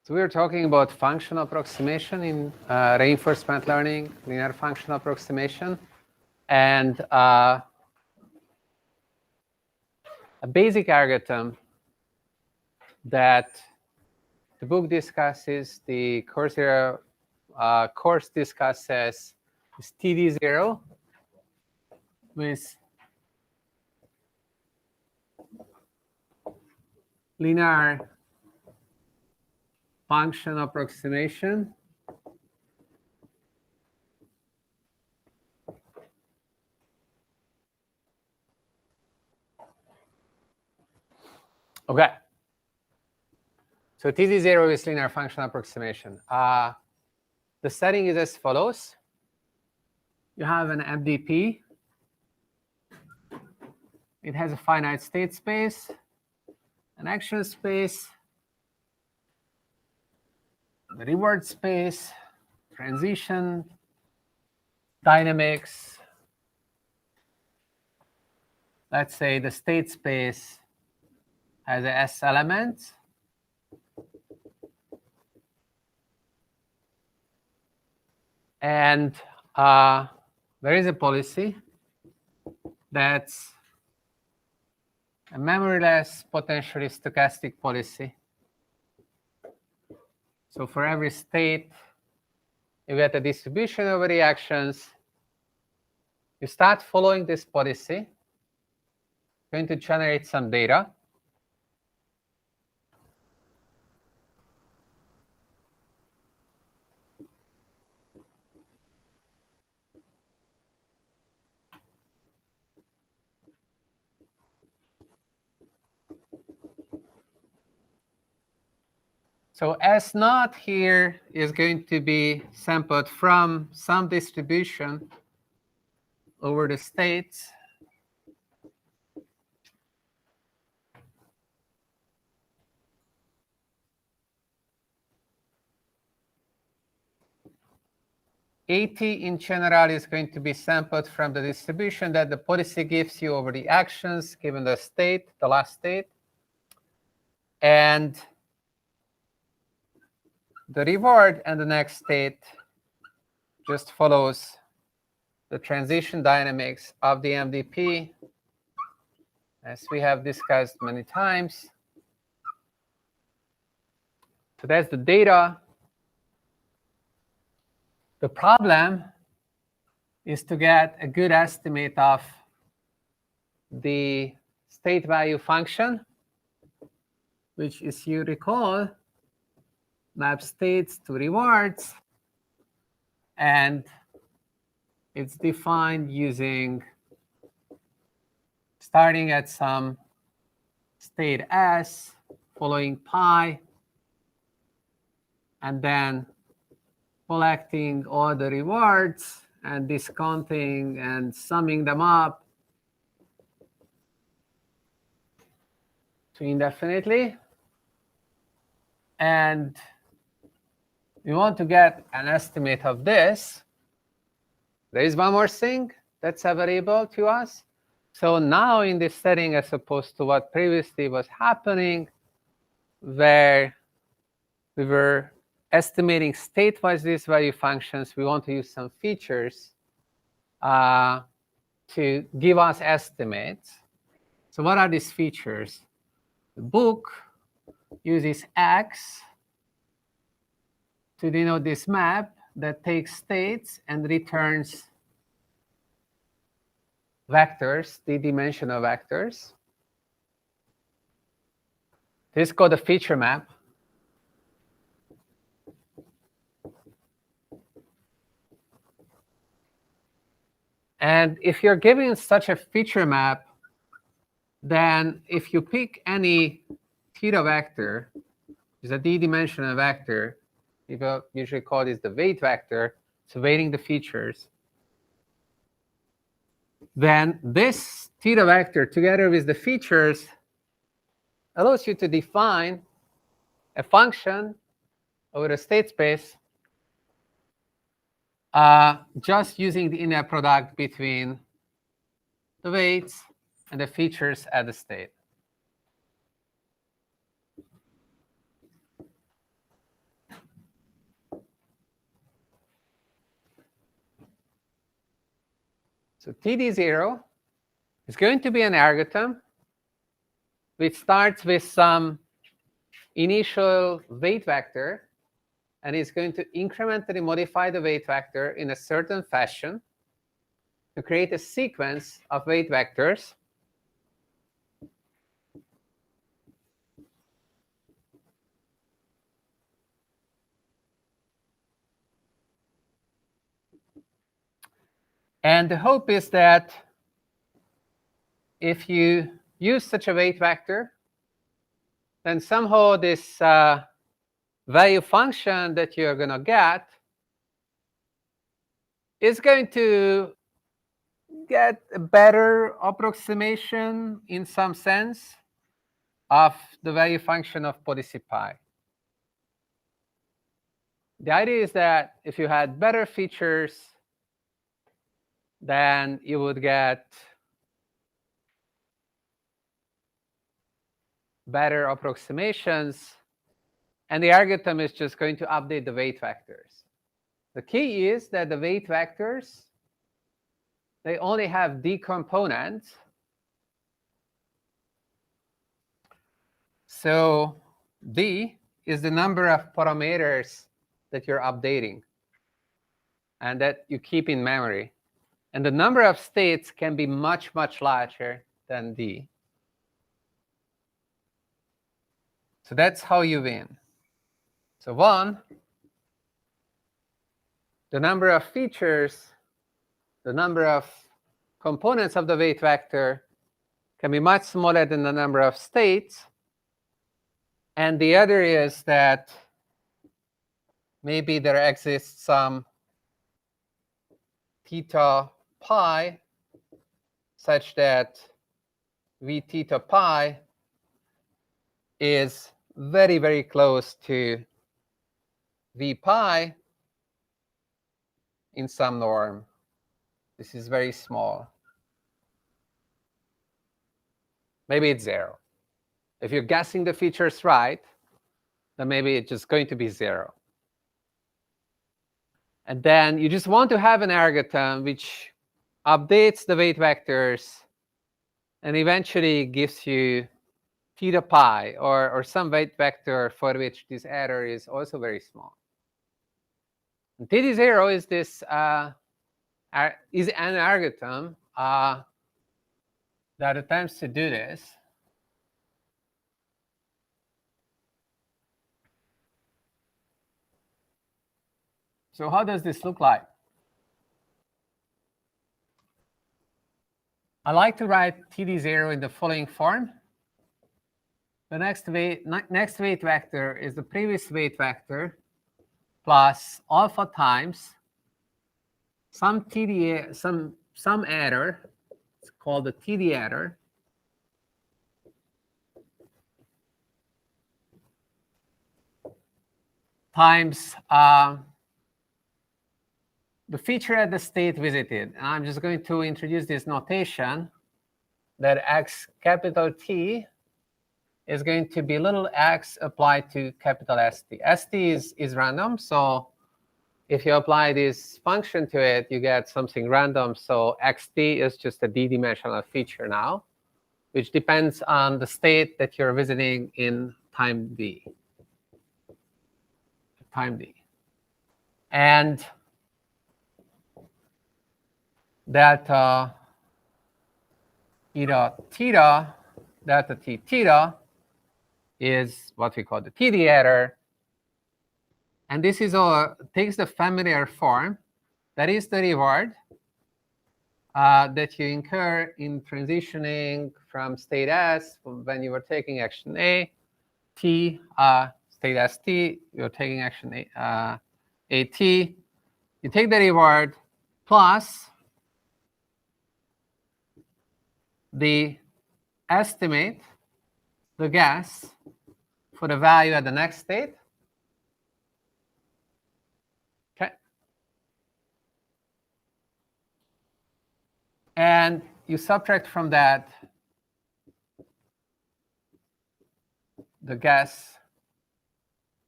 So we are talking about functional approximation in reinforcement learning, linear functional approximation. And a basic algorithm that the book discusses, the Coursera course discusses, is TD0 with linear function approximation. Okay. So TD0 is linear function approximation. The setting is as follows. You have an MDP. It has a finite state space, an action space, the reward space, transition, dynamics. Let's say the state space has a S element. And there is a policy that's a memoryless, potentially stochastic policy. So for every state, you get a distribution over reactions. You start following this policy, going to generate some data. So S naught here is going to be sampled from some distribution over the states. AT in general is going to be sampled from the distribution that the policy gives you over the actions given the state, the last state. And the reward and the next state just follows the transition dynamics of the MDP, as we have discussed many times. So that's the data. The problem is to get a good estimate of the state value function, which, as you recall, maps states to rewards. And it's defined using starting at some state S, following pi, and then collecting all the rewards and discounting and summing them up to indefinitely. And we want to get an estimate of this. There is one more thing that's available to us. So now in this setting, as opposed to what previously was happening, where we were estimating state-wise these value functions, we want to use some features to give us estimates. So what are these features? The book uses X to denote this map that takes states and returns vectors, d-dimensional vectors. This is called a feature map. And if you're given such a feature map, then if you pick any theta vector, which is a d-dimensional vector, people usually call this the weight vector, so weighting the features, then this theta vector together with the features allows you to define a function over a state space just using the inner product between the weights and the features at the state. So TD0 is going to be an algorithm which starts with some initial weight vector and is going to incrementally modify the weight vector in a certain fashion to create a sequence of weight vectors and the hope is that if you use such a weight vector, then somehow this value function that you're going to get is going to get a better approximation in some sense of the value function of policy pi. The idea is that if you had better features, then you would get better approximations, and the algorithm is just going to update the weight vectors. The key is that the weight vectors, they only have d components. So d is the number of parameters that you're updating and that you keep in memory. And the number of states can be much, much larger than d. So that's how you win. So 1, the number of features, the number of components of the weight vector can be much smaller than the number of states. And the other is that maybe there exists some theta pi such that v theta pi is very, very close to v pi in some norm. This is very small. Maybe it's 0. If you're guessing the features right, then maybe it's just going to be 0. And then you just want to have an algorithm which updates the weight vectors and eventually gives you theta pi or some weight vector for which this error is also very small. And TD0 is this is an algorithm that attempts to do this. So how does this look like? I like to write TD0 in the following form. The next weight vector is the previous weight vector plus alpha times some TD, some error. It's called the TD error. Times the feature at the state visited. And I'm just going to introduce this notation that x capital T is going to be little x applied to capital ST. ST is random, so if you apply this function to it, you get something random. So xt is just a d-dimensional feature now, which depends on the state that you're visiting in time d. And delta e dot theta, delta t theta is what we call the TD error. And this is all takes the familiar form. That is the reward that you incur in transitioning from state S when you were taking action A, T, state ST, you're taking action AT. You take the reward plus the estimate, the guess for the value at the next state. Okay. And you subtract from that the guess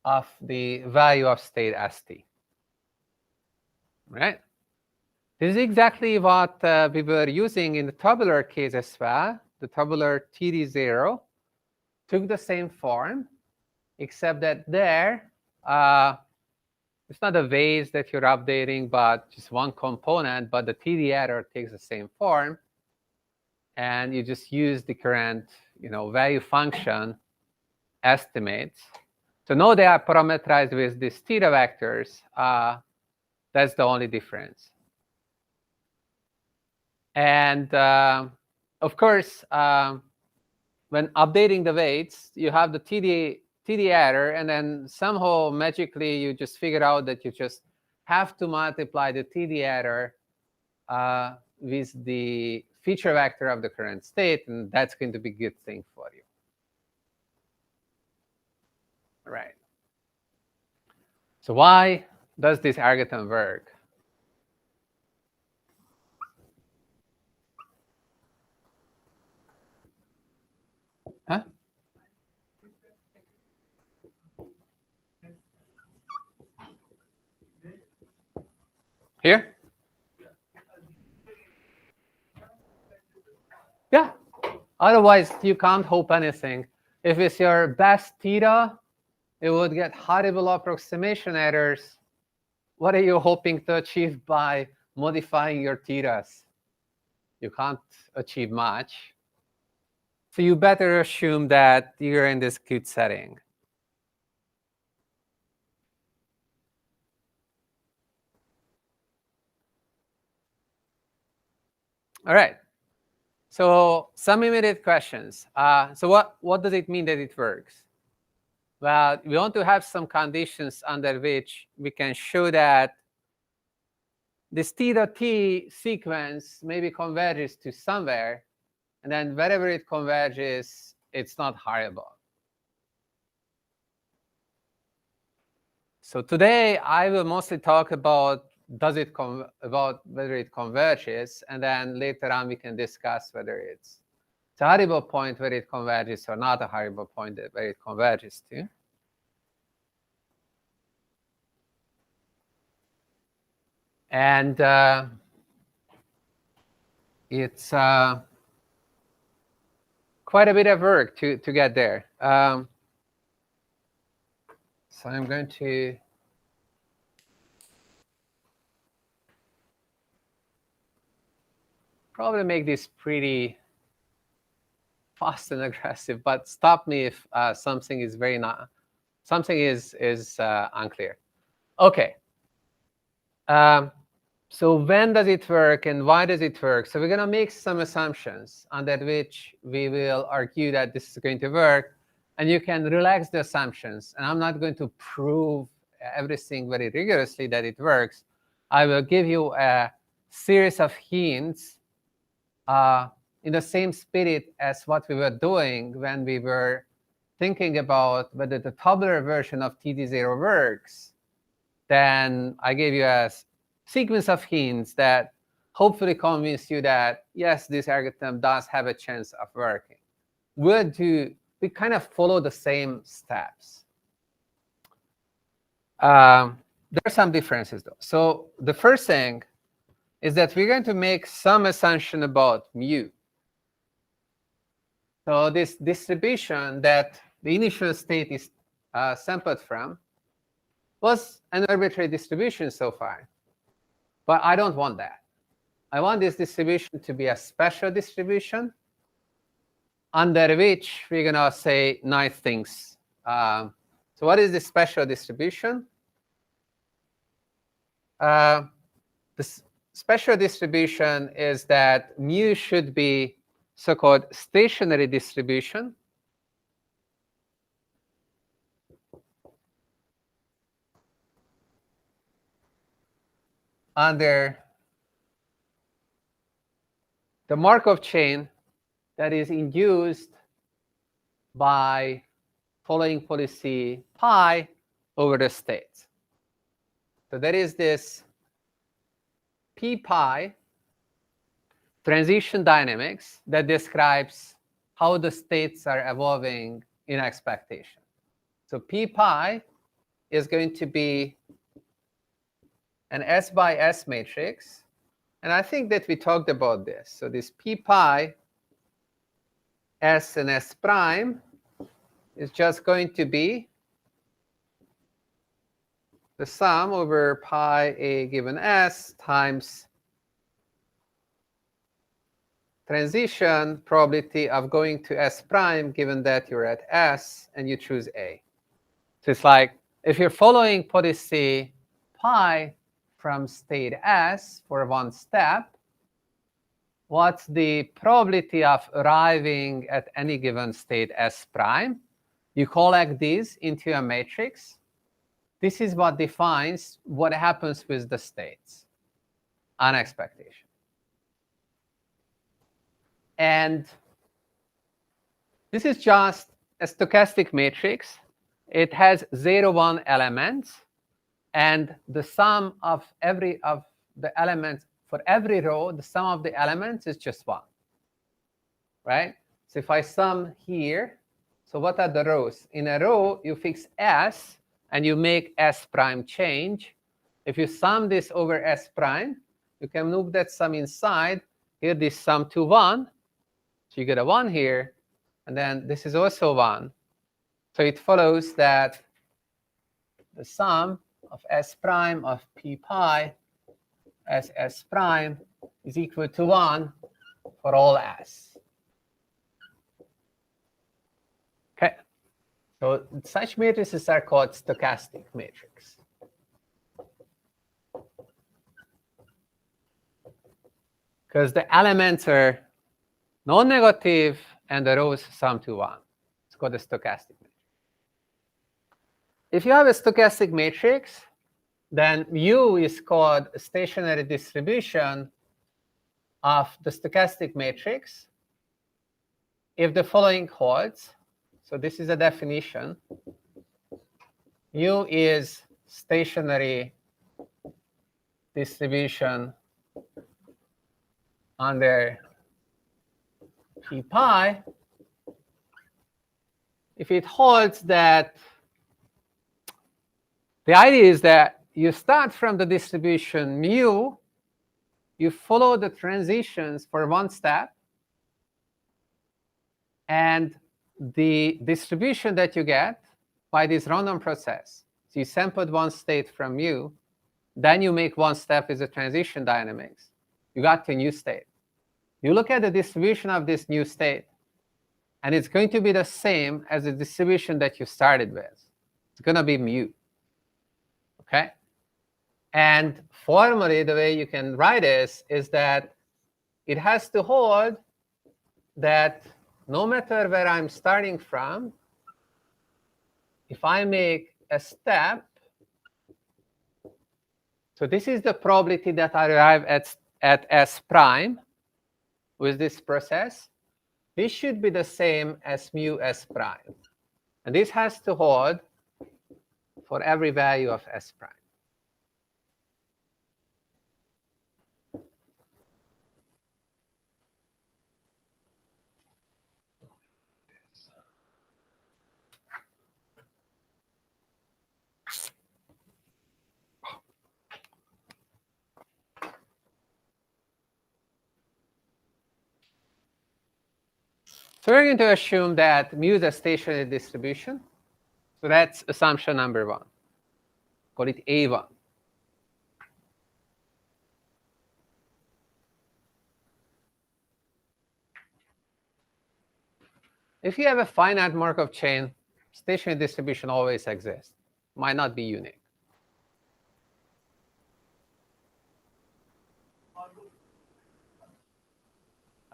of the value of state ST. Right? This is exactly what we were using in the tabular case as well. The tabular TD0 took the same form, except that there, it's not a vase that you're updating, but just one component, but the TD error takes the same form. And you just use the current value function estimates. So now they are parameterized with these theta vectors. That's the only difference. And of course, when updating the weights, you have the TD error, and then somehow magically you just figure out that you just have to multiply the TD error with the feature vector of the current state, and that's going to be a good thing for you. All right. So why does this algorithm work? Huh? Here? Yeah. Otherwise, you can't hope anything. If it's your best theta, it would get horrible approximation errors. What are you hoping to achieve by modifying your thetas? You can't achieve much. So you better assume that you're in this good setting. All right. So some immediate questions. So what does it mean that it works? Well, we want to have some conditions under which we can show that this theta t sequence maybe converges to somewhere, and then wherever it converges, it's not horrible. So today I will mostly talk about whether it converges, and then later on we can discuss whether it's a horrible point where it converges or not a horrible point where it converges to. And it's quite a bit of work to get there. So I'm going to probably make this pretty fast and aggressive, but stop me if something is unclear. Okay. So when does it work and why does it work? So we're going to make some assumptions under which we will argue that this is going to work, and you can relax the assumptions. And I'm not going to prove everything very rigorously that it works. I will give you a series of hints in the same spirit as what we were doing when we were thinking about whether the tabular version of TD0 works. Then I gave you a sequence of hints that hopefully convince you that, yes, this algorithm does have a chance of working. We kind of follow the same steps. There are some differences, though. So the first thing is that we're going to make some assumption about mu. So this distribution that the initial state is sampled from was an arbitrary distribution so far. But I don't want that. I want this distribution to be a special distribution under which we're going to say nice things. So what is this special distribution? This special distribution is that mu should be so-called stationary distribution. Under the Markov chain that is induced by following policy pi over the states. So there is this p pi transition dynamics that describes how the states are evolving in expectation. So p pi is going to be an S by S matrix And I think that we talked about this. So this p pi s and s prime is just going to be the sum over pi a given s times transition probability of going to s prime given that you're at s and you choose a. So it's like if you're following policy pi from state s for one step, what's the probability of arriving at any given state s prime? You collect these into a matrix. This is what defines what happens with the states on expectation. And this is just a stochastic matrix. It has 0, 1 elements. And the sum of the elements for every row, the sum of the elements is just 1. Right? So if I sum here, so what are the rows? In a row, you fix s, and you make s prime change. If you sum this over s prime, you can move that sum inside. Here, this sum to 1. So you get a 1 here. And then this is also 1. So it follows that the sum of s prime of p pi as s prime is equal to 1 for all s. Okay. So such matrices are called stochastic matrix. Because the elements are non-negative and the rows sum to 1. It's called a stochastic matrix. If you have a stochastic matrix, then mu is called a stationary distribution of the stochastic matrix if the following holds. So this is a definition. Mu is stationary distribution under p pi if it holds that the idea is that you start from the distribution mu, you follow the transitions for one step, and the distribution that you get by this random process. So you sampled one state from mu, then you make one step with the transition dynamics. You got to a new state. You look at the distribution of this new state, and it's going to be the same as the distribution that you started with. It's going to be mu. Okay? And formally, the way you can write this is that it has to hold that no matter where I'm starting from, if I make a step, so this is the probability that I arrive at S prime with this process. This should be the same as mu S prime. And this has to hold for every value of S prime. So we're going to assume that mu is a stationary distribution. So that's assumption number 1. Call it A1. If you have a finite Markov chain, stationary distribution always exists. Might not be unique.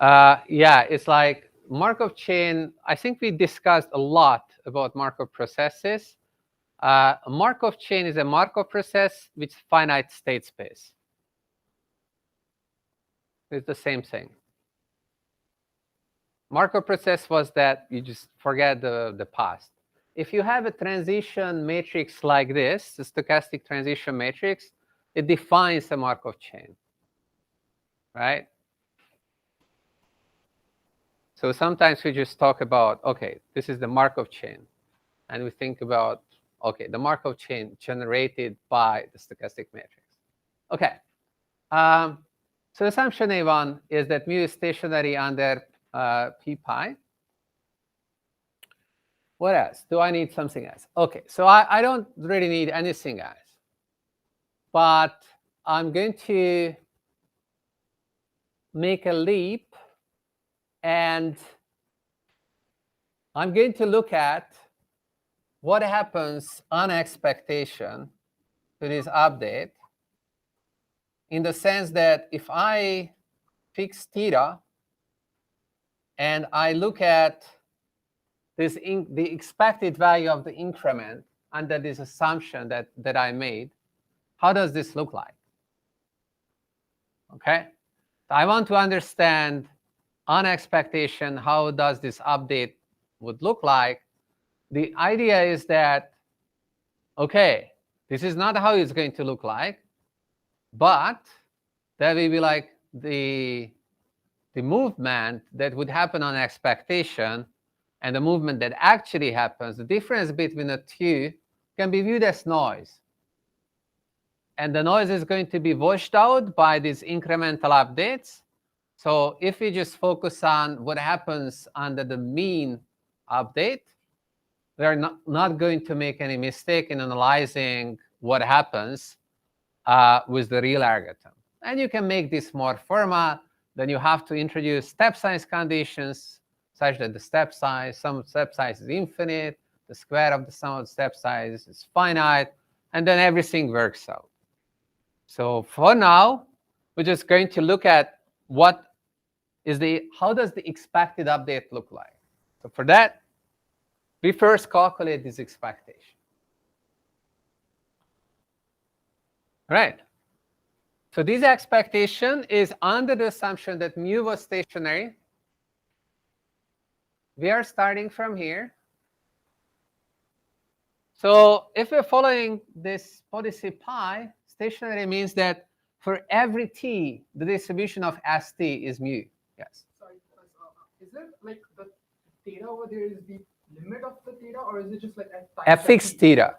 Yeah, it's like Markov chain. I think we discussed a lot about Markov processes. A Markov chain is a Markov process with finite state space. It's the same thing. Markov process was that you just forget the past. If you have a transition matrix like this, the stochastic transition matrix, it defines a Markov chain, right? So sometimes we just talk about, OK, this is the Markov chain. And we think about, OK, the Markov chain generated by the stochastic matrix. OK. So So assumption A1 is that mu is stationary under p pi. What else? Do I need something else? Okay, so I don't really need anything else. But I'm going to make a leap, and I'm going to look at what happens on expectation to this update, in the sense that if I fix theta and I look at this the expected value of the increment under this assumption that I made, how does this look like? Okay, I want to understand on expectation how does this update would look like. The idea is that, okay, this is not how it's going to look like, but that will be like the movement that would happen on expectation and the movement that actually happens. The difference between the two can be viewed as noise. And the noise is going to be washed out by these incremental updates. So if we just focus on what happens under the mean update, we are not going to make any mistake in analyzing what happens with the real algorithm. And you can make this more formal. Then you have to introduce step size conditions such that the step size, sum of step size is infinite, the square of the sum of step size is finite, and then everything works out. So for now, we're just going to look at how does the expected update look like. So for that, we first calculate this expectation. All right. So this expectation is under the assumption that mu was stationary. We are starting from here. So if we're following this policy pi, stationary means that for every t, the distribution of st is mu. Yes? Sorry, is it like the theta over there is the limit of the theta, or is it just like a fixed theta?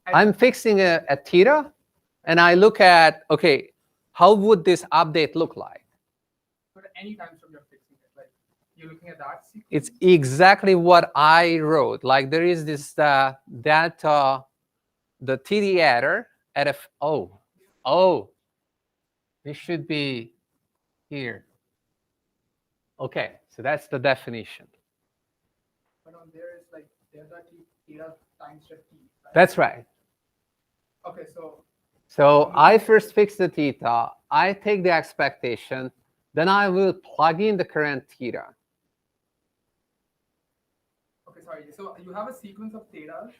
I'm fixing a theta, and I look at, okay, how would this update look like? But any time from you're fixing it, like you're looking at that sequence? It's exactly what I wrote. Like there is this delta, the TD error at a, oh, this should be here. Okay, so that's the definition. But on there is like delta t theta times t. Right? That's right. Okay, so I first fix the theta, I take the expectation, then I will plug in the current theta. Okay, sorry. So you have a sequence of theta.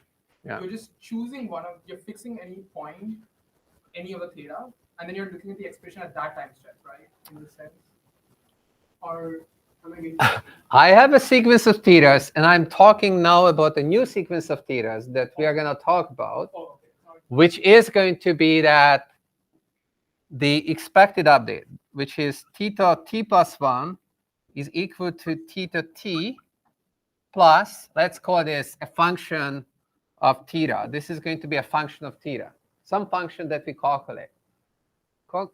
Yeah. You're just choosing you're fixing any point, any of the theta, and then you're looking at the expression at that time step, right? In this sense. Or am I getting I have a sequence of thetas, and I'm talking now about a new sequence of thetas that we are going to talk about, which is going to be that the expected update, which is theta t plus 1 is equal to theta t plus, let's call this a function of theta. This is going to be a function of theta, some function that we calculate.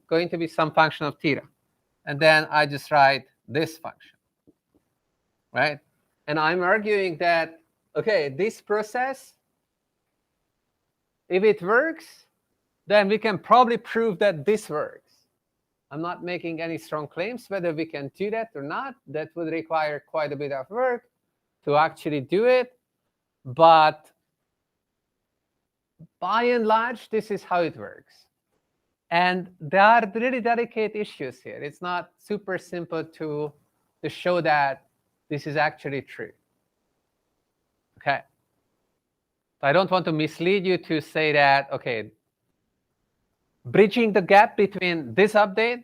Going to be some function of theta. And then I just write this function, right? And I'm arguing that, okay, this process, if it works, then we can probably prove that this works. I'm not making any strong claims whether we can do that or not. That would require quite a bit of work to actually do it. But by and large, this is how it works. And there are really delicate issues here. It's not super simple to show that this is actually true. Okay. So I don't want to mislead you to say that, okay, bridging the gap between this update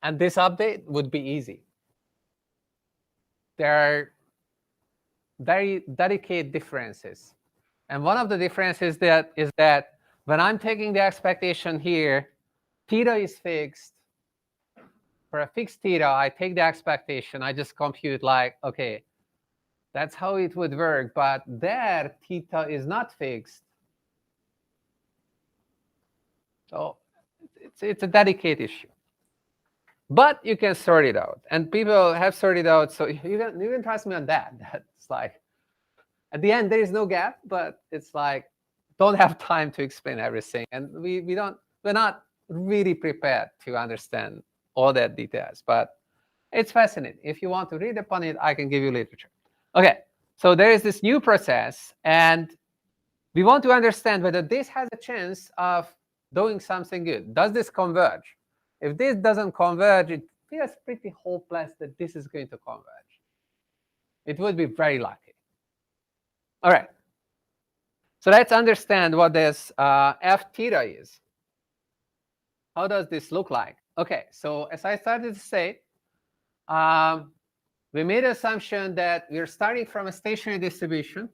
and this update would be easy. There are very delicate differences. And one of the differences is that when I'm taking the expectation here, theta is fixed. For a fixed theta, I take the expectation. I just compute like, okay, that's how it would work. But there, theta is not fixed. So it's a delicate issue. But you can sort it out. And people have sorted out. So you can trust me on that. That's like, at the end, there is no gap, but it's like, don't have time to explain everything. And we're not really prepared to understand all that details. But it's fascinating. If you want to read upon it, I can give you literature. Okay, so there is this new process, and we want to understand whether this has a chance of doing something good. Does this converge? If this doesn't converge, it feels pretty hopeless that this is going to converge. It would be very lucky. All right. So let's understand what this f theta is. How does this look like? Okay, so as I started to say, we made an assumption that we're starting from a stationary distribution.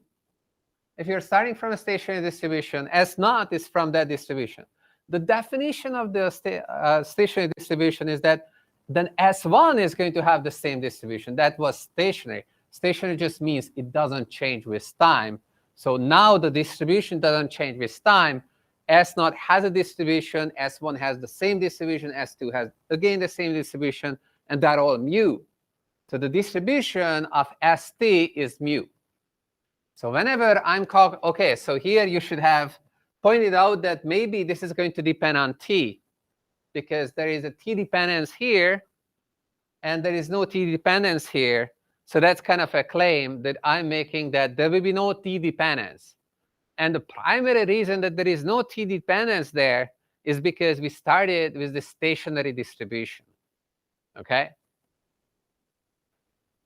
If you're starting from a stationary distribution, S0 is from that distribution. The definition of the stationary distribution is that then S1 is going to have the same distribution. That was stationary. Stationary just means it doesn't change with time. So now the distribution doesn't change with time. S0 has a distribution. S1 has the same distribution. S2 has, again, the same distribution. And they're all mu. So the distribution of ST is mu. So whenever I'm OK, so here you should have pointed out that maybe this is going to depend on t, because there is a t dependence here, and there is no t dependence here. So that's kind of a claim that I'm making, that there will be no t dependence. And the primary reason that there is no t dependence there is because we started with the stationary distribution. OK?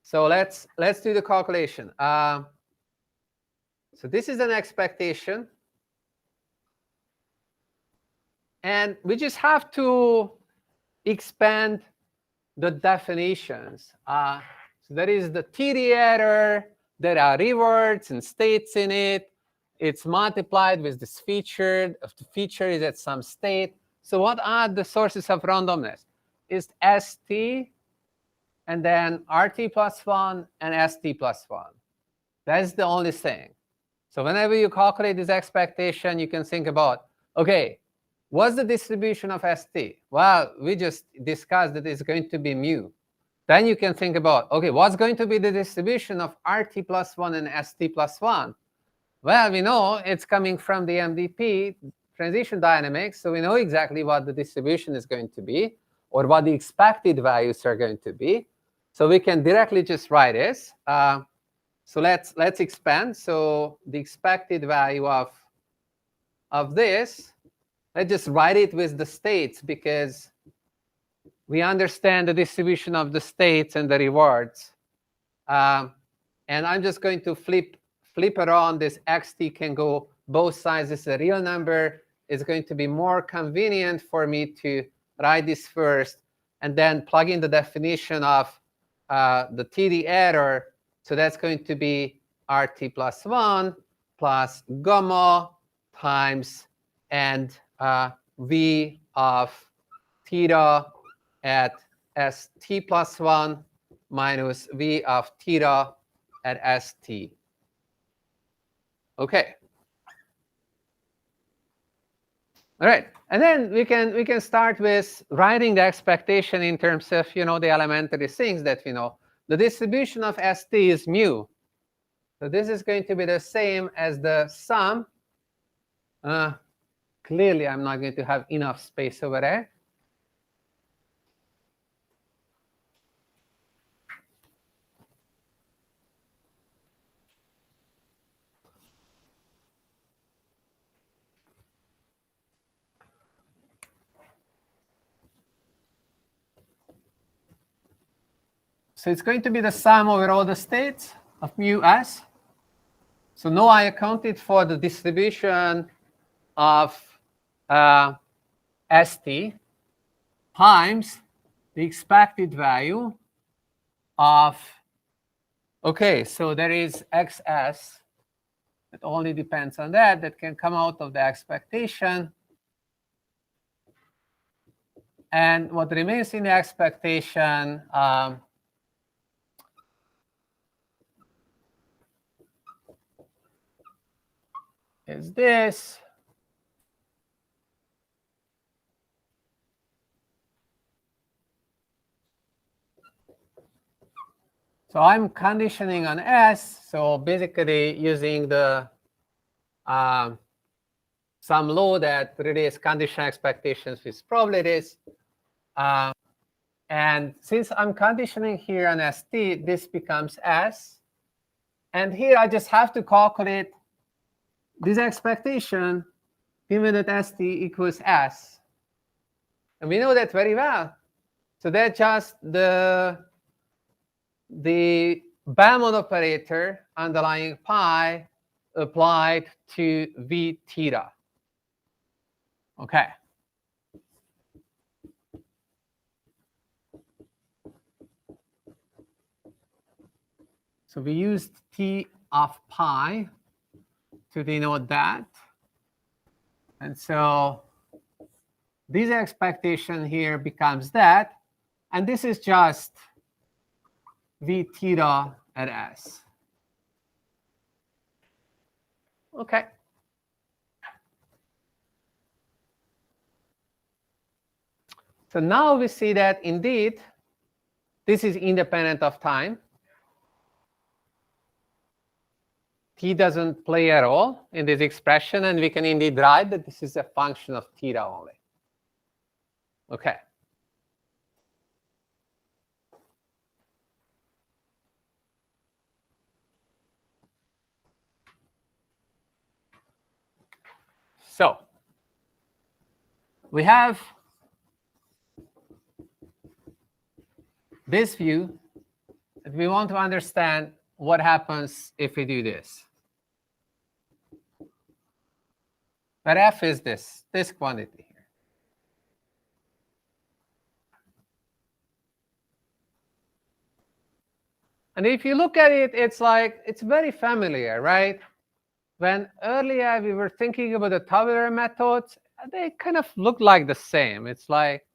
So let's do the calculation. So this is an expectation. And we just have to expand the definitions. So there is the TD error. There are rewards and states in it. It's multiplied with this feature. If the feature is at some state. So what are the sources of randomness? It's ST, and then RT plus 1, and ST plus 1. That's the only thing. So whenever you calculate this expectation, you can think about, OK, what's the distribution of ST? Well, we just discussed that it's going to be mu. Then you can think about, OK, what's going to be the distribution of RT plus 1 and ST plus 1? Well, we know it's coming from the MDP, transition dynamics. So we know exactly what the distribution is going to be, or what the expected values are going to be. So we can directly just write this. So let's expand. So the expected value of this, let's just write it with the states, because we understand the distribution of the states and the rewards. And I'm just going to flip around. This xt can go both sides. This is a real number. It's going to be more convenient for me to write this first and then plug in the definition of the TD error. So that's going to be RT plus 1 plus gamma times and V of theta at ST plus 1 minus V of theta at ST. OK. All right. And then we can start with writing the expectation in terms of the elementary things that we know. The distribution of ST is mu. So this is going to be the same as the sum. Clearly, I'm not going to have enough space over there. So it's going to be the sum over all the states of mu s. So now I accounted for the distribution of ST times the expected value of, OK, so there is XS. It only depends on that can come out of the expectation. And what remains in the expectation is this. So I'm conditioning on S. So basically using the some law that relates conditional expectations with probabilities. And since I'm conditioning here on ST, this becomes S. And here I just have to calculate this expectation given that ST equals S. And we know that very well. So that's just the Bellman operator underlying pi applied to V theta. Okay. So we used T of pi to denote that. And so this expectation here becomes that. And this is just V theta at S. Okay. So now we see that indeed this is independent of time. T doesn't play at all in this expression, and we can indeed write that this is a function of theta only. Okay. So we have this view that we want to understand what happens if we do this. But F is this quantity here. And if you look at it, it's like, it's very familiar, right? When earlier we were thinking about the tabular methods, they kind of look like the same. It's like,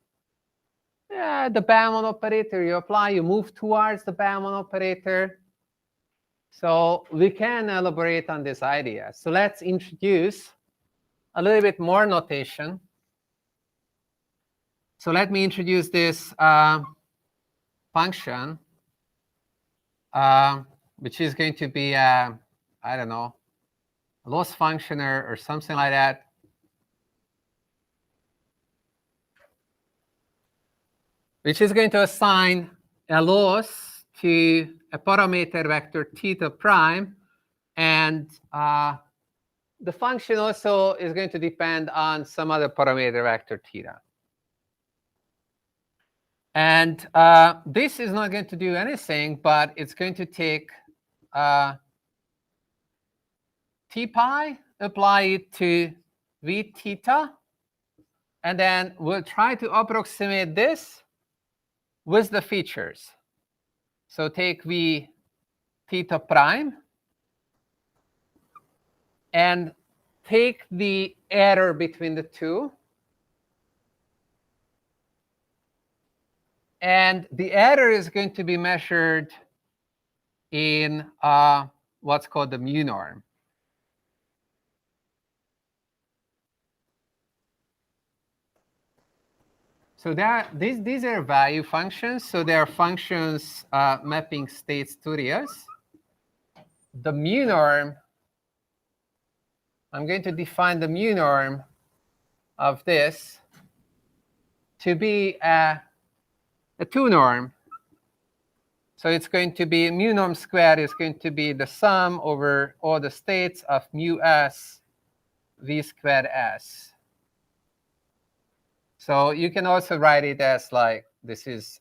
yeah, the Bellman operator you apply, you move towards the Bellman operator. So we can elaborate on this idea. So let's introduce a little bit more notation. So let me introduce this function, which is going to be, I don't know, a loss function or something like that. Which is going to assign a loss to a parameter vector theta prime. And the function also is going to depend on some other parameter vector theta. And this is not going to do anything, but it's going to take t pi, apply it to v theta, and then we'll try to approximate this with the features. So take v theta prime and take the error between the two. And the error is going to be measured in what's called the mu norm. So these are value functions. So they are functions mapping states to reals. The mu norm, I'm going to define the mu norm of this to be a 2 norm. So it's going to be mu norm squared is going to be the sum over all the states of mu s v squared s. So you can also write it as like this is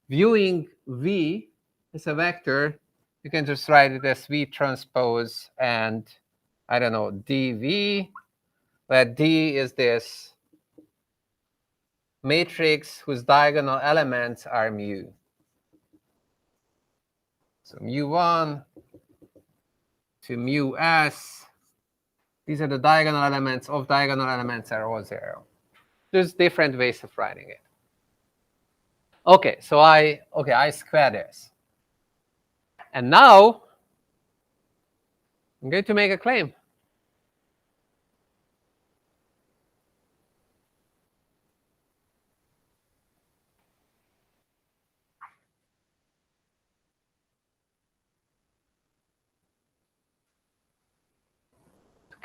viewing v as a vector. You can just write it as v transpose and I don't know dv, where d is this matrix whose diagonal elements are mu. So mu1 to mu s, these are the diagonal elements. Of diagonal elements are all 0. There's different ways of writing it. Okay, so I square this. And now I'm going to make a claim.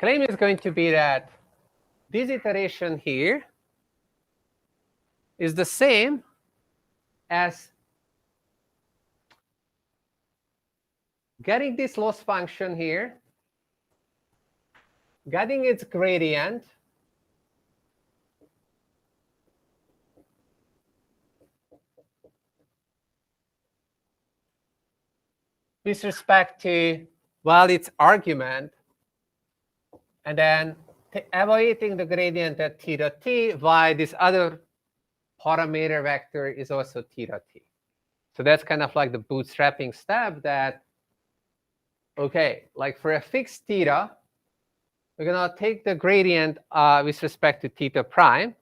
claim is going to be that this iteration here is the same as getting this loss function here, getting its gradient, with respect to, well, its argument, and then evaluating the gradient at theta t, while this other parameter vector is also theta t. So that's kind of like the bootstrapping step that, okay, like for a fixed theta, we're going to take the gradient with respect to theta prime,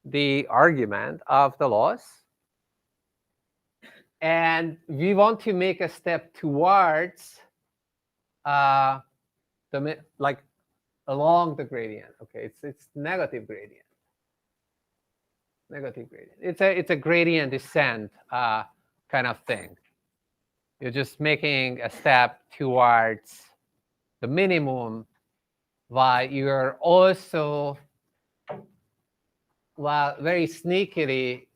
the argument of the loss, and we want to make a step towards along the gradient. Okay, it's negative gradient. Negative gradient. It's a gradient descent kind of thing. You're just making a step towards the minimum, while you're also, well, very sneakily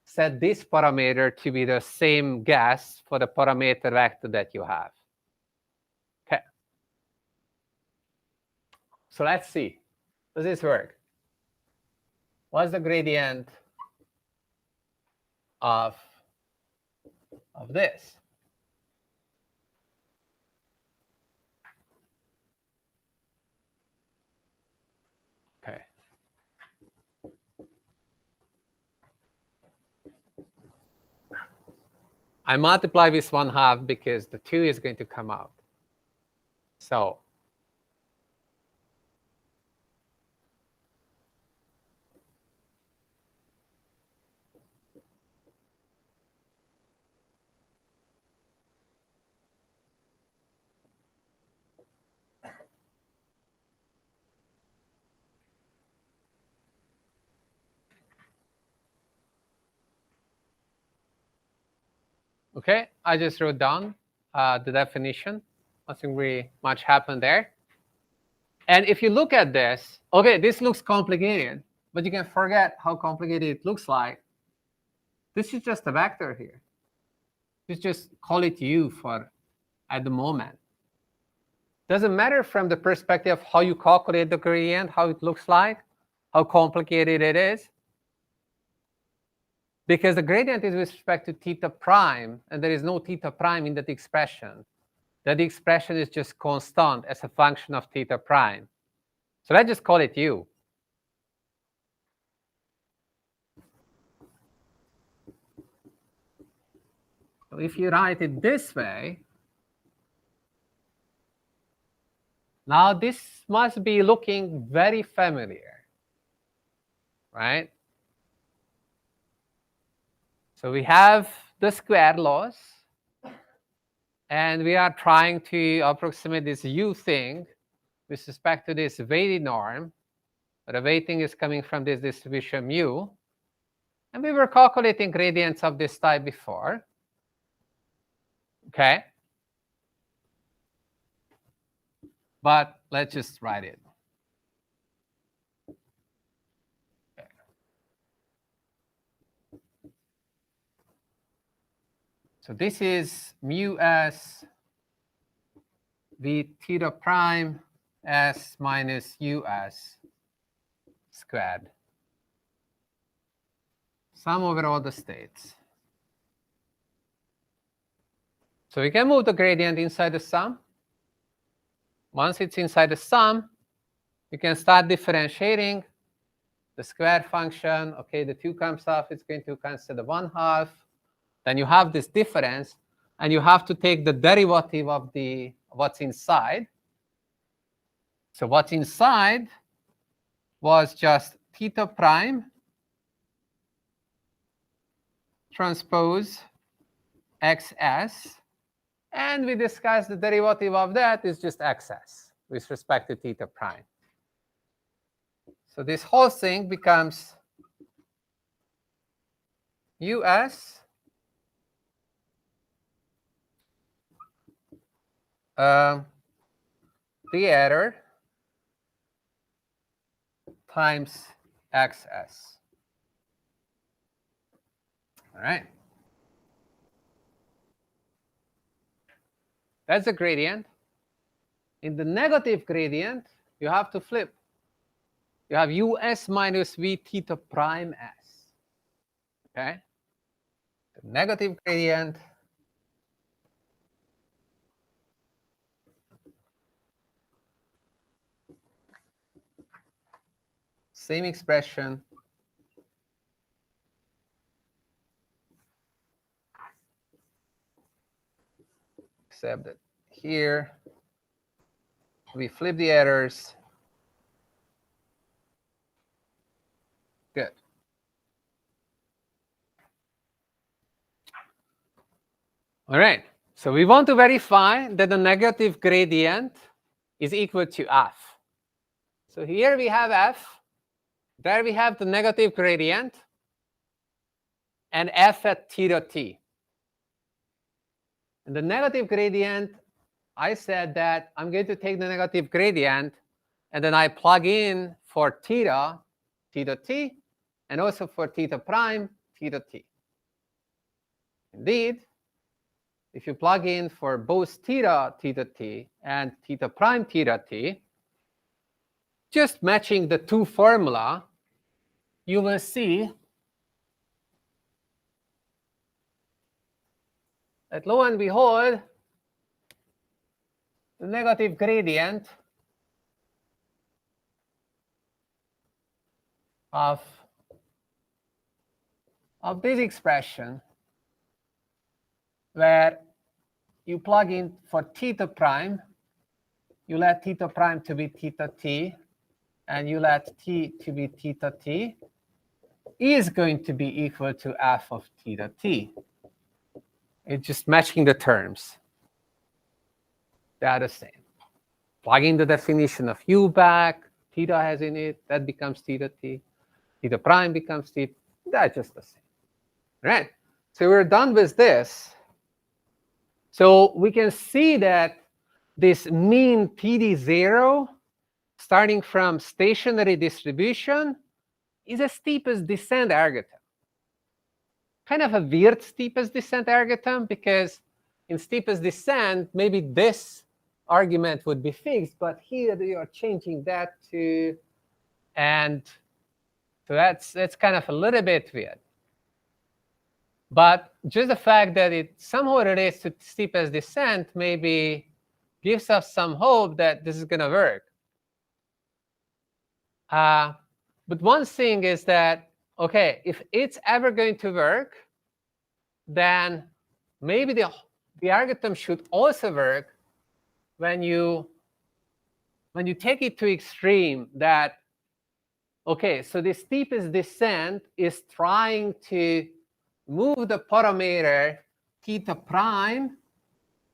set this parameter to be the same guess for the parameter vector that you have. Okay. So let's see. Does this work? What's the gradient of this? Okay. I multiply with 1/2 because the 2 is going to come out. So okay, I just wrote down the definition. Nothing really much happened there. And if you look at this, okay, this looks complicated, but you can forget how complicated it looks like. This is just a vector here. Just call it u for at the moment. Doesn't matter from the perspective of how you calculate the gradient, how it looks like, how complicated it is. Because the gradient is with respect to theta prime, and there is no theta prime in that expression. That expression is just constant as a function of theta prime. So let's just call it u. So if you write it this way, now this must be looking very familiar, right? So we have the square loss, and we are trying to approximate this u thing with respect to this weighted norm. But the weighting is coming from this distribution mu. And we were calculating gradients of this type before. Okay. But let's just write it. Okay. So this is mu s v theta prime s minus us squared. Sum over all the states. So we can move the gradient inside the sum. Once it's inside the sum, you can start differentiating the square function. Okay, the 2 comes off, it's going to cancel the 1/2. Then you have this difference, and you have to take the derivative of the what's inside. So what's inside was just theta prime transpose xs. And we discussed the derivative of that is just xs with respect to theta prime. So this whole thing becomes us the error times xs. All right. That's the gradient. In the negative gradient, you have to flip. You have us minus v theta prime s. Okay? The negative gradient same expression. Except that here we flip the errors. Good. All right. So we want to verify that the negative gradient is equal to f. So here we have f. There we have the negative gradient and f at theta t. And the negative gradient, I said that I'm going to take the negative gradient and then I plug in for theta, theta t, and also for theta prime, theta t. Indeed, if you plug in for both theta, theta t, and theta prime, theta t, just matching the two formula, you will see that lo and behold, the negative gradient of this expression, where you plug in for theta prime, you let theta prime to be theta t, and you let t to be theta t, is going to be equal to f of theta t. It's just matching the terms. They are the same. Plugging the definition of u back, theta has in it, that becomes theta t. Theta prime becomes theta. That's just the same. Right? So we're done with this. So we can see that this mean TD0, starting from stationary distribution, is a steepest descent algorithm. Kind of a weird steepest descent algorithm, because in steepest descent, maybe this argument would be fixed, but here you are changing that to, and so that's kind of a little bit weird. But just the fact that it somehow relates to steepest descent maybe gives us some hope that this is going to work. But one thing is that, okay, if it's ever going to work, then maybe the algorithm should also work when you take it to extreme that, okay, so the steepest descent is trying to move the parameter theta prime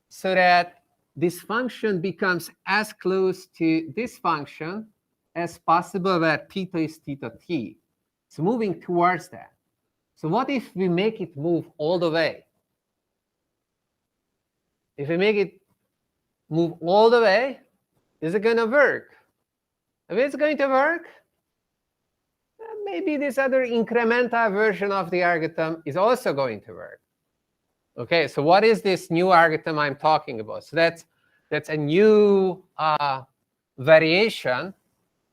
so that this function becomes as close to this function as possible, where theta is theta t. It's moving towards that. So what if we make it move all the way? If we make it move all the way, is it going to work? If it's going to work, then maybe this other incremental version of the algorithm is also going to work. Okay, so what is this new algorithm I'm talking about? So that's a new variation.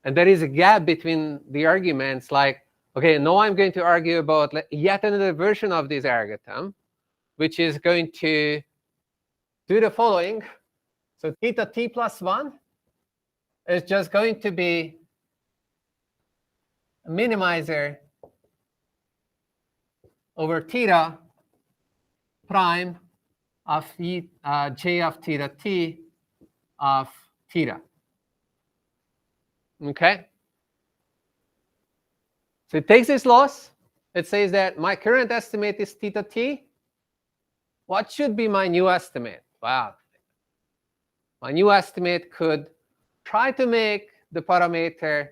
And there is a gap between the arguments, like, okay, now I'm going to argue about yet another version of this algorithm, which is going to do the following. So theta t plus 1 is just going to be a minimizer over theta prime of j of theta t of theta. Okay? So it takes this loss. It says that my current estimate is theta t. What should be my new estimate? Wow. My new estimate could try to make the parameter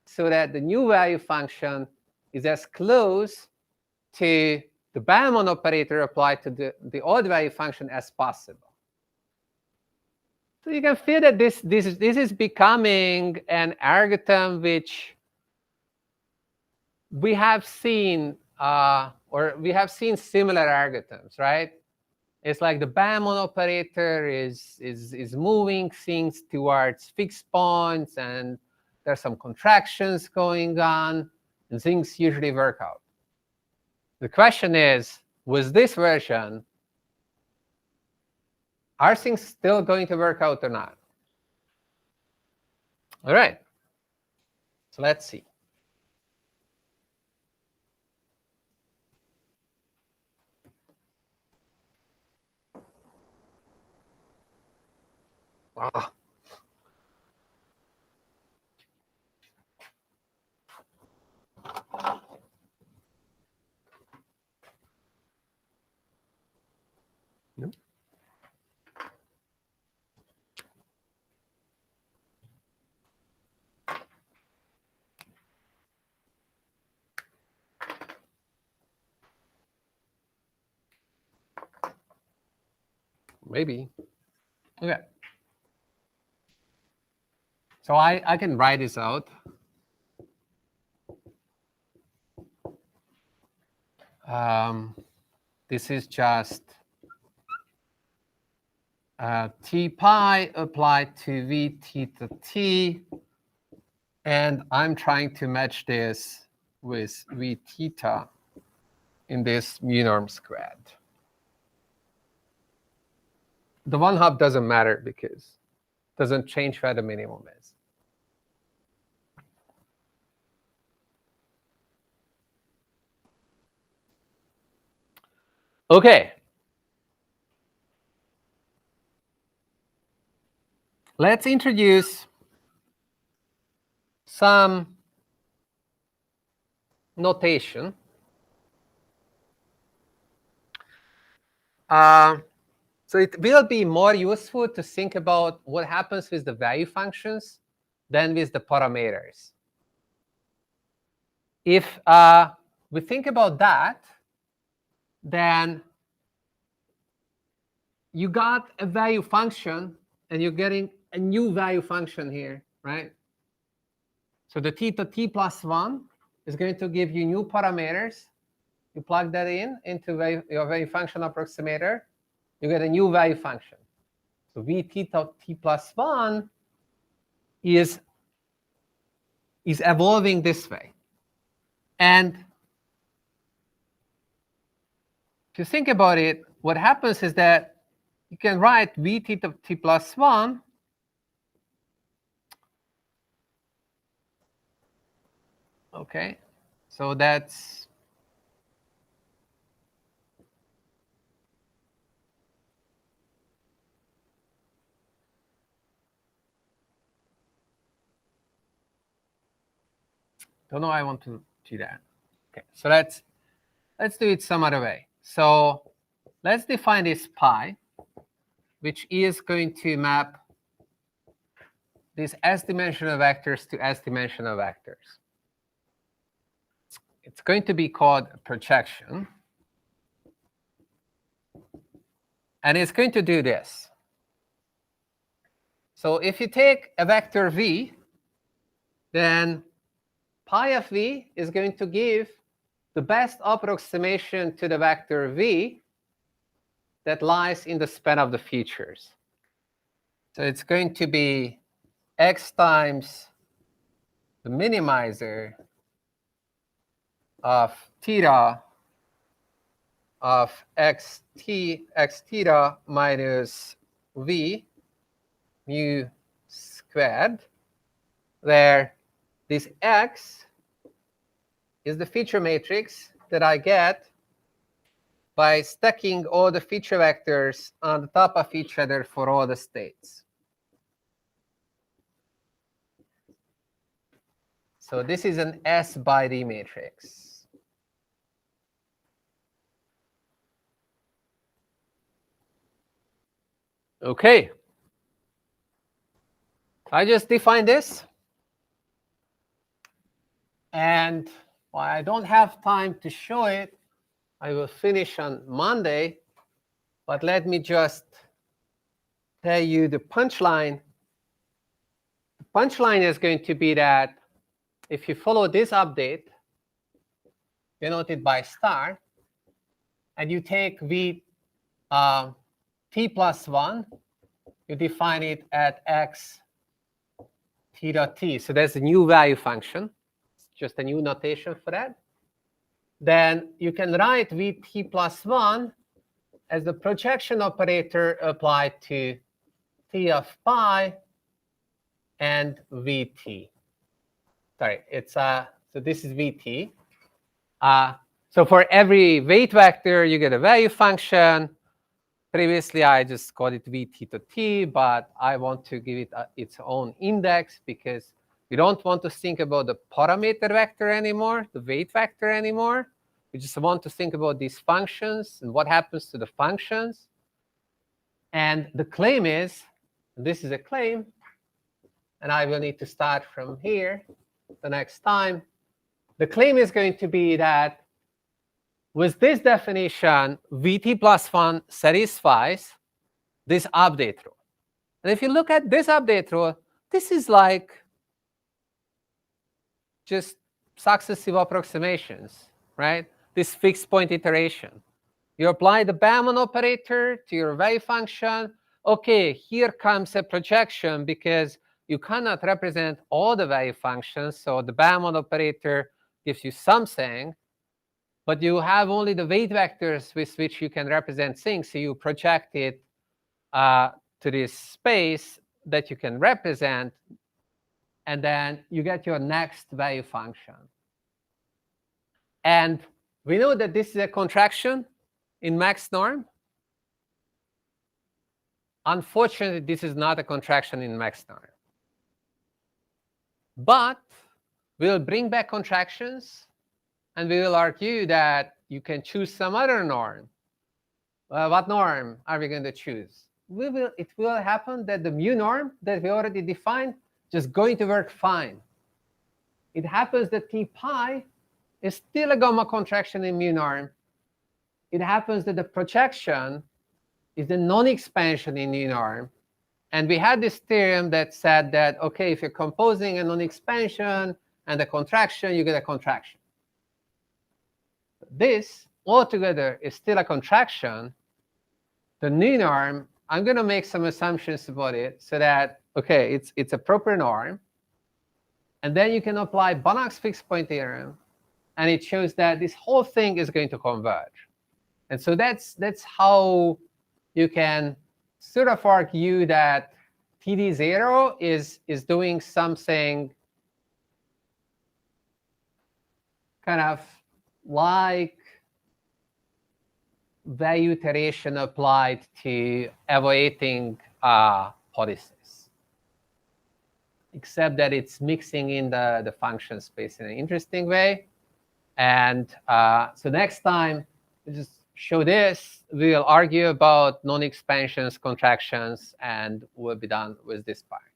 so that the new value function is as close to the Bellman operator applied to the odd value function as possible. So you can feel that this is becoming an algorithm which we have seen similar algorithms, right? It's like the Bamon operator is moving things towards fixed points, and there's some contractions going on, and things usually work out. The question is, with this version, are things still going to work out or not? All right. So let's see. Ah. Nope. Maybe. Okay. So I can write this out. This is just T pi applied to V theta t. And I'm trying to match this with V theta in this mu norm squared. The 1/2 doesn't matter because it doesn't change where the minimum is. Okay. Let's introduce some notation. So it will be more useful to think about what happens with the value functions than with the parameters. If we think about that, then you got a value function, and you're getting a new value function here, right? So the theta t plus 1 is going to give you new parameters. You plug that into your value function approximator. You get a new value function. So v theta t plus 1 is evolving this way. And if you think about it, what happens is that you can write v theta t plus 1 okay, so that's don't know I want to do that. Okay, so let's do it some other way. So let's define this pi, which is going to map these s-dimensional vectors to s-dimensional vectors. It's going to be called a projection. And it's going to do this. So if you take a vector v, then pi of v is going to give the best approximation to the vector v that lies in the span of the features. So it's going to be x times the minimizer of theta of x theta minus v mu squared, where this x is the feature matrix that I get by stacking all the feature vectors on the top of each other for all the states. So this is an S by D matrix. Okay. I just defined this. And while I don't have time to show it, I will finish on Monday. But let me just tell you the punchline. The punchline is going to be that if you follow this update, denoted by star, and you take v t plus 1, you define it at x t dot t. So there's a new value function, just a new notation for that. Then you can write vt plus 1 as the projection operator applied to t of pi and vt. Sorry, it's so this is vt. So for every weight vector, you get a value function. Previously, I just called it vt to t, but I want to give it its own index because we don't want to think about the parameter vector anymore, the weight vector anymore. We just want to think about these functions and what happens to the functions. And the claim is, this is a claim, and I will need to start from here the next time. The claim is going to be that with this definition, vt plus 1 satisfies this update rule. And if you look at this update rule, this is like just successive approximations, right? This fixed point iteration. You apply the Bellman operator to your value function. OK, here comes a projection because you cannot represent all the value functions. So the Bellman operator gives you something. But you have only the weight vectors with which you can represent things. So you project it to this space that you can represent. And then you get your next value function. And we know that this is a contraction in max norm. Unfortunately, this is not a contraction in max norm. But we'll bring back contractions. And we will argue that you can choose some other norm. What norm are we going to choose? It will happen that the mu norm that we already defined just going to work fine. It happens that t pi is still a gamma contraction in mu norm. It happens that the projection is a non-expansion in mu norm. And we had this theorem that said that, OK, if you're composing a non-expansion and a contraction, you get a contraction. This altogether is still a contraction. The nu norm, I'm going to make some assumptions about it so that, OK, it's a proper norm. And then you can apply Banach's fixed point theorem. And it shows that this whole thing is going to converge. And so that's how you can sort of argue that TD0 is doing something kind of like value iteration applied to evaluating policies, except that it's mixing in the function space in an interesting way. And so next time, we'll just show this. We'll argue about non-expansions, contractions, and we'll be done with this part.